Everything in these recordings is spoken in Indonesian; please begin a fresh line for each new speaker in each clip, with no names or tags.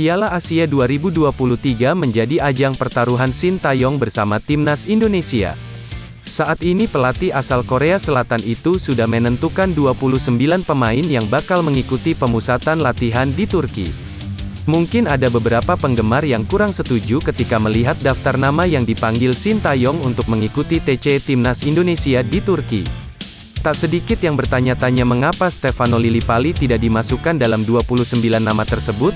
Piala Asia 2023 menjadi ajang pertaruhan Sintayong bersama timnas Indonesia. Saat ini pelatih asal Korea Selatan itu sudah menentukan 29 pemain yang bakal mengikuti pemusatan latihan di Turki. Mungkin ada beberapa penggemar yang kurang setuju ketika melihat daftar nama yang dipanggil Sintayong untuk mengikuti TC Timnas Indonesia di Turki. Tak sedikit yang bertanya-tanya mengapa Stefano Lillipali tidak dimasukkan dalam 29 nama tersebut.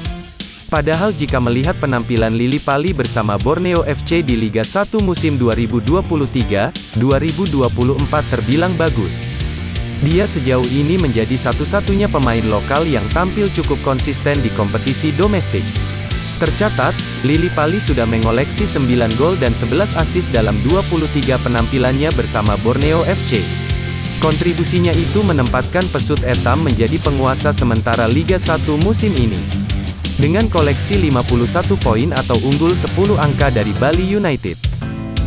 Padahal jika melihat penampilan Lillipali bersama Borneo FC di Liga 1 musim 2023-2024 terbilang bagus. Dia sejauh ini menjadi satu-satunya pemain lokal yang tampil cukup konsisten di kompetisi domestik. Tercatat, Lillipali sudah mengoleksi 9 gol dan 11 assist dalam 23 penampilannya bersama Borneo FC. Kontribusinya itu menempatkan Pesut Etam menjadi penguasa sementara Liga 1 musim ini. Dengan koleksi 51 poin atau unggul 10 angka dari Bali United.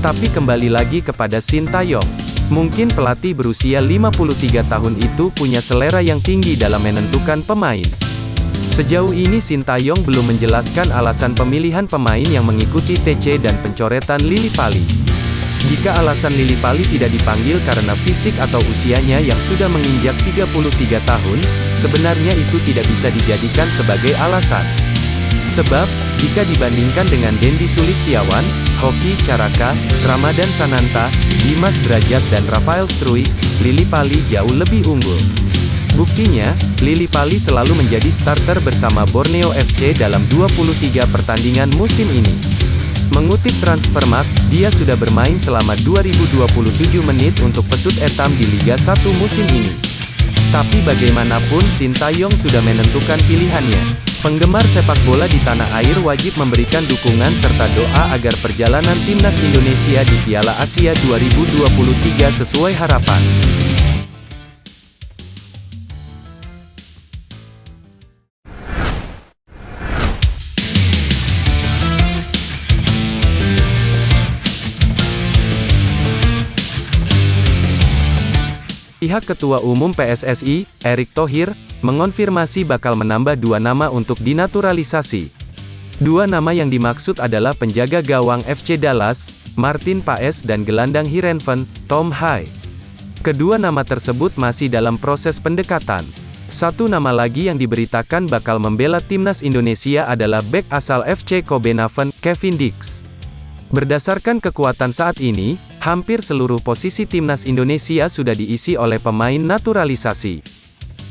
Tapi kembali lagi kepada Sintayong. Mungkin pelatih berusia 53 tahun itu punya selera yang tinggi dalam menentukan pemain. Sejauh ini Sintayong belum menjelaskan alasan pemilihan pemain yang mengikuti TC dan pencoretan Lillipali. Jika alasan Lillipali tidak dipanggil karena fisik atau usianya yang sudah menginjak 33 tahun, sebenarnya itu tidak bisa dijadikan sebagai alasan. Sebab, jika dibandingkan dengan Dendi Sulistiawan, Hoki Caraka, Ramadan Sananta, Dimas Drajat dan Rafael Struijk, Lillipali jauh lebih unggul. Buktinya, Lillipali selalu menjadi starter bersama Borneo FC dalam 23 pertandingan musim ini. Mengutip Transfermarkt, dia sudah bermain selama 2027 menit untuk Pesut Etam di Liga 1 musim ini. Tapi bagaimanapun Sintayong sudah menentukan pilihannya. Penggemar sepak bola di tanah air wajib memberikan dukungan serta doa agar perjalanan timnas Indonesia di Piala Asia 2023 sesuai harapan. Pihak Ketua Umum PSSI, Erick Thohir, mengonfirmasi bakal menambah 2 nama untuk dinaturalisasi. 2 nama yang dimaksud adalah penjaga gawang FC Dallas, Martin Paes dan gelandang Heerenveen, Tom Hai. Kedua nama tersebut masih dalam proses pendekatan. Satu nama lagi yang diberitakan bakal membela timnas Indonesia adalah bek asal FC Kopenhagen, Kevin Dix. Berdasarkan kekuatan saat ini, hampir seluruh posisi timnas Indonesia sudah diisi oleh pemain naturalisasi.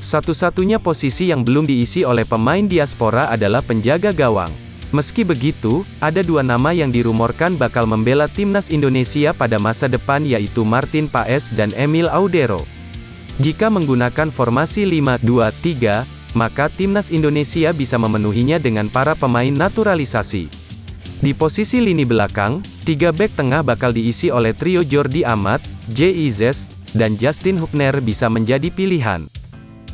Satu-satunya posisi yang belum diisi oleh pemain diaspora adalah penjaga gawang. Meski begitu, ada 2 nama yang dirumorkan bakal membela timnas Indonesia pada masa depan yaitu Martin Paes dan Emil Audero. Jika menggunakan formasi 5-2-3, maka timnas Indonesia bisa memenuhinya dengan para pemain naturalisasi. Di posisi lini belakang, 3 bek tengah bakal diisi oleh trio Jordi Amat, J.I.Z, dan Justin Hubner bisa menjadi pilihan.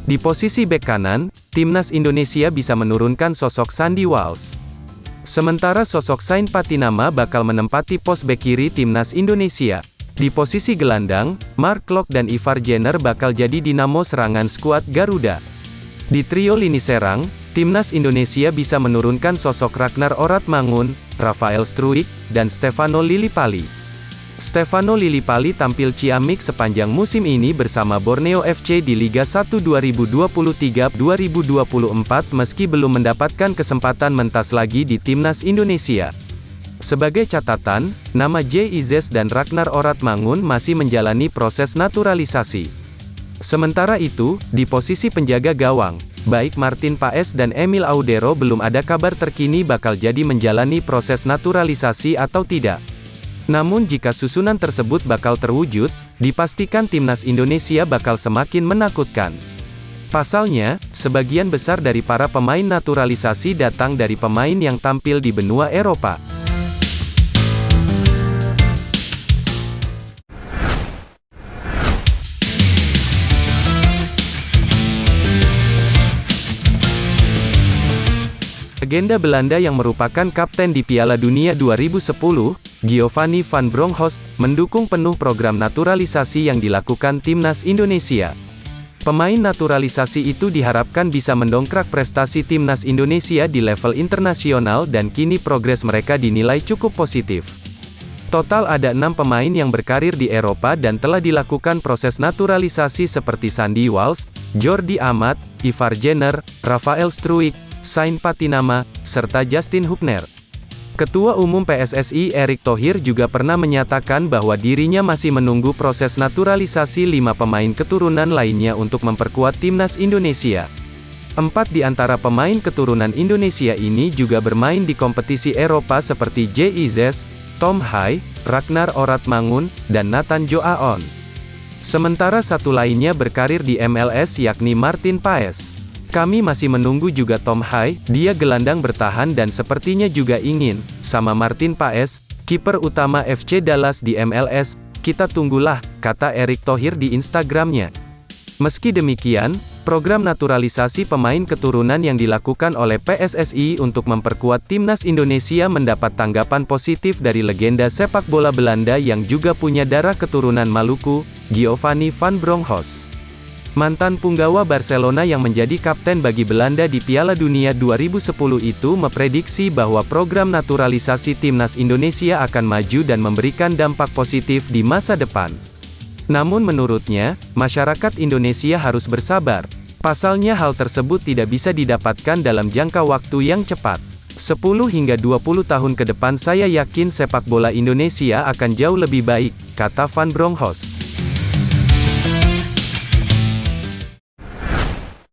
Di posisi bek kanan, timnas Indonesia bisa menurunkan sosok Sandy Walsh. Sementara sosok Sain Patinama bakal menempati pos bek kiri timnas Indonesia. Di posisi gelandang, Mark Klok dan Ivar Jenner bakal jadi dinamo serangan skuad Garuda. Di trio lini serang, timnas Indonesia bisa menurunkan sosok Ragnar Oratmangun, Rafael Struijk, dan Stefano Lillipali. Stefano Lillipali tampil ciamik sepanjang musim ini bersama Borneo FC di Liga 1 2023-2024 meski belum mendapatkan kesempatan mentas lagi di timnas Indonesia. Sebagai catatan, nama J.I.Z dan Ragnar Oratmangun masih menjalani proses naturalisasi. Sementara itu, di posisi penjaga gawang, baik Martin Paes dan Emil Audero belum ada kabar terkini bakal jadi menjalani proses naturalisasi atau tidak. Namun jika susunan tersebut bakal terwujud, dipastikan timnas Indonesia bakal semakin menakutkan. Pasalnya, sebagian besar dari para pemain naturalisasi datang dari pemain yang tampil di benua Eropa. Legenda Belanda yang merupakan kapten di Piala Dunia 2010, Giovanni van Bronckhorst, mendukung penuh program naturalisasi yang dilakukan timnas Indonesia. Pemain naturalisasi itu diharapkan bisa mendongkrak prestasi timnas Indonesia di level internasional dan kini progres mereka dinilai cukup positif. Total ada 6 pemain yang berkarir di Eropa dan telah dilakukan proses naturalisasi seperti Sandy Walsh, Jordi Amat, Ivar Jenner, Rafael Struijk, Sain Patinama, serta Justin Hubner. Ketua Umum PSSI Erick Thohir juga pernah menyatakan bahwa dirinya masih menunggu proses naturalisasi 5 pemain keturunan lainnya untuk memperkuat timnas Indonesia. 4 di antara pemain keturunan Indonesia ini juga bermain di kompetisi Eropa seperti JIZES, Tom Hai, Ragnar Oratmangun, dan Nathan Joaon. Sementara satu lainnya berkarir di MLS yakni Martin Paes. Kami masih menunggu juga Tom Hai, dia gelandang bertahan dan sepertinya juga ingin, sama Martin Paes, kiper utama FC Dallas di MLS, kita tunggulah, kata Erick Thohir di Instagramnya. Meski demikian, program naturalisasi pemain keturunan yang dilakukan oleh PSSI untuk memperkuat timnas Indonesia mendapat tanggapan positif dari legenda sepak bola Belanda yang juga punya darah keturunan Maluku, Giovanni van Bronckhorst. Mantan punggawa Barcelona yang menjadi kapten bagi Belanda di Piala Dunia 2010 itu memprediksi bahwa program naturalisasi timnas Indonesia akan maju dan memberikan dampak positif di masa depan. Namun menurutnya, masyarakat Indonesia harus bersabar. Pasalnya hal tersebut tidak bisa didapatkan dalam jangka waktu yang cepat. 10 hingga 20 tahun ke depan saya yakin sepak bola Indonesia akan jauh lebih baik, kata Van Bronckhorst.